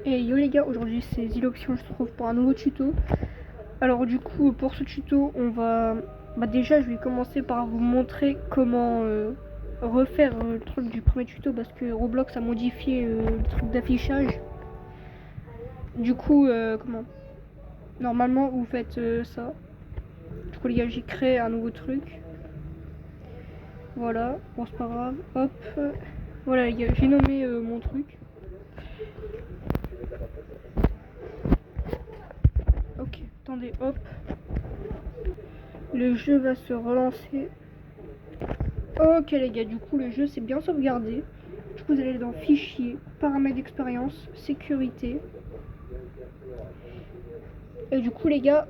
Et yo les gars, aujourd'hui c'est Ziloxion, je se trouve pour un nouveau tuto. Alors du coup pour ce tuto on va... déjà je vais commencer par vous montrer comment refaire le truc du premier tuto, parce que Roblox a modifié le truc d'affichage. Du coup comment normalement vous faites ça. Du coup les gars, j'ai créé un nouveau truc. Voilà, bon c'est pas grave, hop. Voilà les gars, j'ai nommé mon truc. Ok, attendez, hop. Le jeu va se relancer. Ok les gars, du coup le jeu c'est bien sauvegardé. Du coup vous allez dans fichier, paramètres d'expérience, sécurité. Et du coup les gars,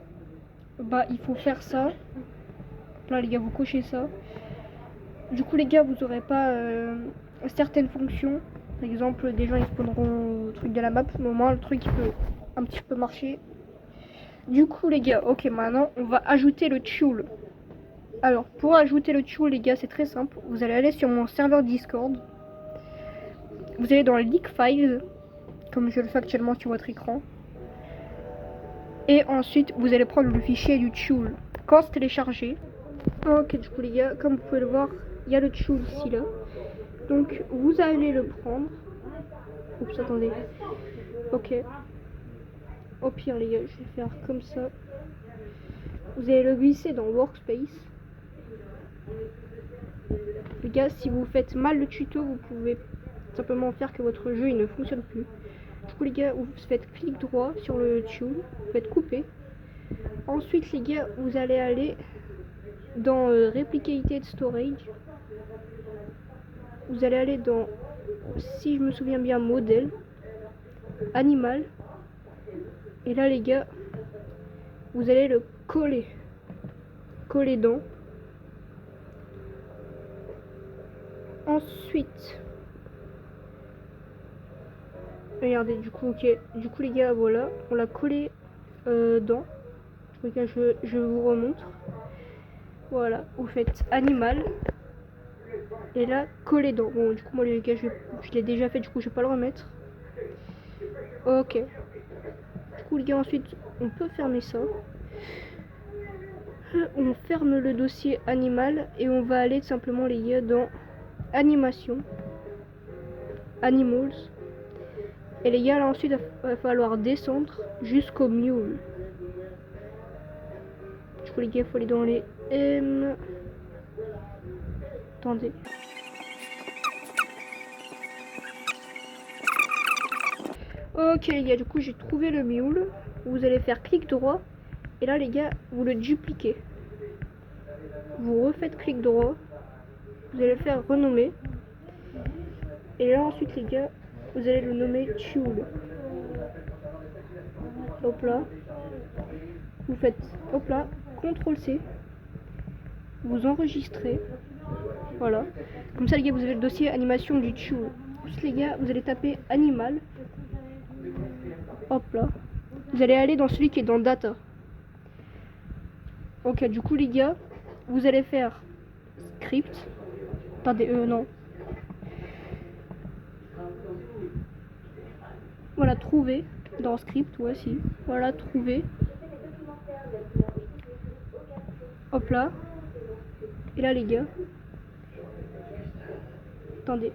il faut faire ça. Là les gars, vous cochez ça. Du coup les gars, vous aurez pas certaines fonctions. Par exemple, des gens ils spawneront au truc de la map, mais au moins le truc il peut un petit peu marcher. Du coup les gars, ok, maintenant on va ajouter le tool. Alors pour ajouter le tool les gars, c'est très simple. Vous allez aller sur mon serveur Discord. Vous allez dans Leak Files, comme je le fais actuellement sur votre écran. Et ensuite, vous allez prendre le fichier du tool. Quand c'est téléchargé, ok, du coup les gars, comme vous pouvez le voir, il y a le tool ici là. Donc vous allez le prendre. Oups, attendez. Ok. Au pire les gars, je vais faire comme ça. Vous allez le glisser dans Workspace. Les gars, si vous faites mal le tuto, vous pouvez simplement faire que votre jeu il ne fonctionne plus. Du coup les gars, vous faites clic droit sur le tool, vous faites couper. Ensuite les gars, vous allez aller dans Replicated Storage. Vous allez aller dans, si je me souviens bien, modèle, animal. Et là les gars, vous allez le coller dans. Ensuite, regardez, du coup, ok, du coup les gars, voilà, on l'a collé dans. Du coup, les gars, je vous remontre. Voilà, vous faites animal. Et là, coller dans. Bon, du coup, moi les gars, je l'ai déjà fait, du coup, je vais pas le remettre. Ok. Du coup, les gars, ensuite, on peut fermer ça. On ferme le dossier animal et on va aller tout simplement les gars dans animation, animals. Et les gars, là ensuite, il va falloir descendre jusqu'au mule. Du coup, les gars, il faut aller dans les M. Attendez. Ok, les gars, du coup, j'ai trouvé le mule. Vous allez faire clic droit. Et là, les gars, vous le dupliquez. Vous refaites clic droit. Vous allez le faire renommer. Et là, ensuite, les gars, vous allez le nommer Tule. Hop là. Vous faites, hop là, CTRL C. Vous enregistrez. Voilà. Comme ça, les gars, vous avez le dossier animation du Tule. Ensuite, les gars, vous allez taper animal. Hop là. Vous allez aller dans celui qui est dans data. Ok, du coup, les gars, vous allez faire script. Attendez, non. Voilà, trouver. Dans script, ouais, si. Voilà, trouver. Hop là. Et là, les gars. Attendez.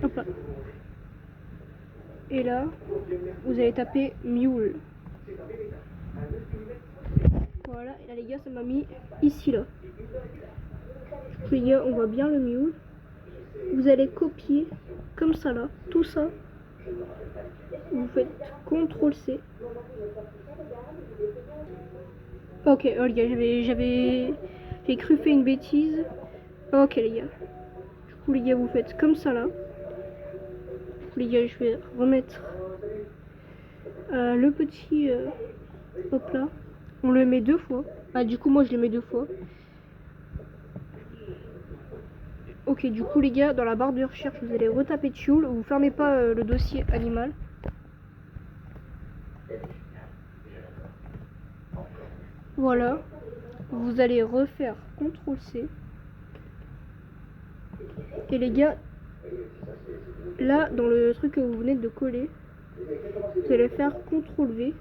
Hop là. Et là, vous allez taper mule. Voilà, et là les gars, ça m'a mis ici là. Les gars, on voit bien le mule. Vous allez copier comme ça là, tout ça. Vous faites CTRL C. Ok, oh les gars, j'ai cru faire une bêtise. Ok les gars. Du coup les gars, vous faites comme ça là. Les gars, je vais remettre le petit hop là. On le met 2 fois. Ah, du coup, moi je le mets 2 fois. Ok, du coup, les gars, dans la barre de recherche, vous allez retaper Tule. Vous fermez pas le dossier animal. Voilà. Vous allez refaire CTRL C. Et les gars, là, dans le truc que vous venez de coller, vous allez faire CTRL V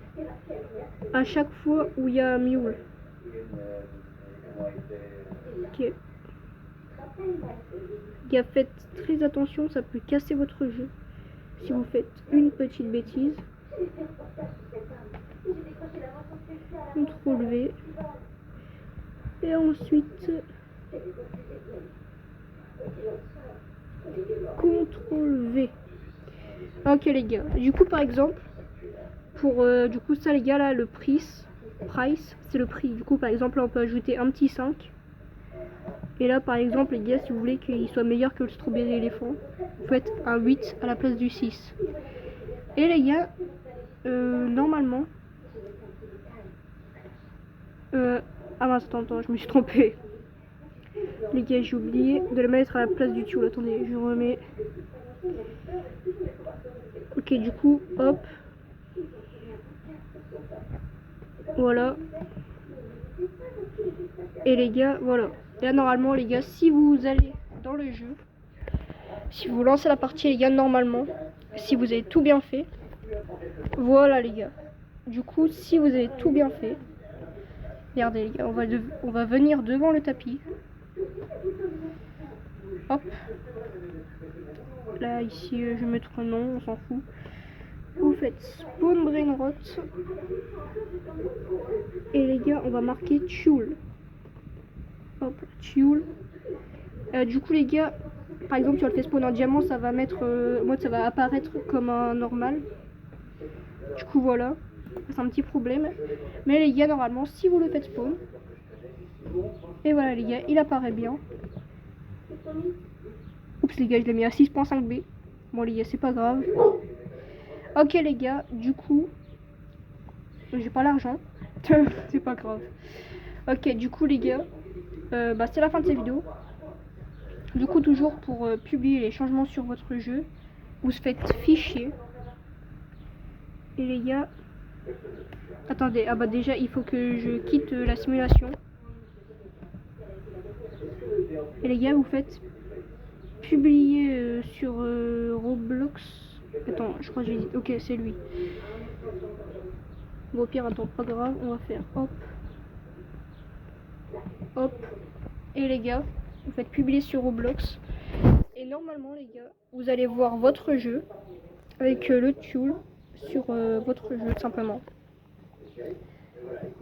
à chaque fois où il y a un mule. Ok. Gars, faites très attention, ça peut casser votre jeu si vous faites une petite bêtise. CTRL V. Et ensuite CTRL V. Ok les gars, du coup par exemple, pour du coup ça les gars là, le price c'est le prix. Du coup par exemple là on peut ajouter un petit 5. Et là par exemple les gars, si vous voulez qu'il soit meilleur que le strawberry éléphant, vous faites un 8 à la place du 6. Et les gars, normalement ah mince, attends, je me suis trompée. Les gars, j'ai oublié de le mettre à la place du tulle. Attendez, je remets. Ok, du coup, hop. Voilà. Et les gars, voilà. Et là, normalement, les gars, si vous allez dans le jeu, si vous lancez la partie, les gars, normalement, si vous avez tout bien fait, voilà, les gars. Du coup, si vous avez tout bien fait, regardez, les gars, on va venir devant le tapis. Hop. Là, ici, je vais mettre un nom, on s'en fout. Vous faites spawn brainrot. Et les gars, on va marquer tulle. Hop, tulle. Du coup, les gars, par exemple, si on le fait spawn en diamant, ça va mettre. Moi, ça va apparaître comme un normal. Du coup, voilà. C'est un petit problème. Mais les gars, normalement, si vous le faites spawn. Et voilà, les gars, il apparaît bien. Oups, les gars, je l'ai mis à 6.5B. Bon, les gars, c'est pas grave. Ok, les gars, du coup. J'ai pas l'argent. C'est pas grave. Ok, du coup, les gars. C'est la fin de cette vidéo. Du coup, toujours pour publier les changements sur votre jeu, vous faites fichier. Et les gars, attendez, ah bah déjà il faut que je quitte la simulation. Et les gars, vous faites publier sur Roblox. Attends, je crois que j'ai dit. Ok, c'est lui. Bon, au pire, attends, pas grave, on va faire hop, hop. Et les gars, vous faites publier sur Roblox. Et normalement, les gars, vous allez voir votre jeu avec le tulle sur votre jeu, tout simplement.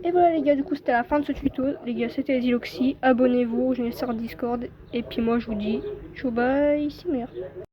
Et voilà les gars, du coup c'était la fin de ce tuto. Les gars, c'était les Iloxy. Abonnez-vous, je vais sur Discord. Et puis moi je vous dis ciao bye, c'est merde.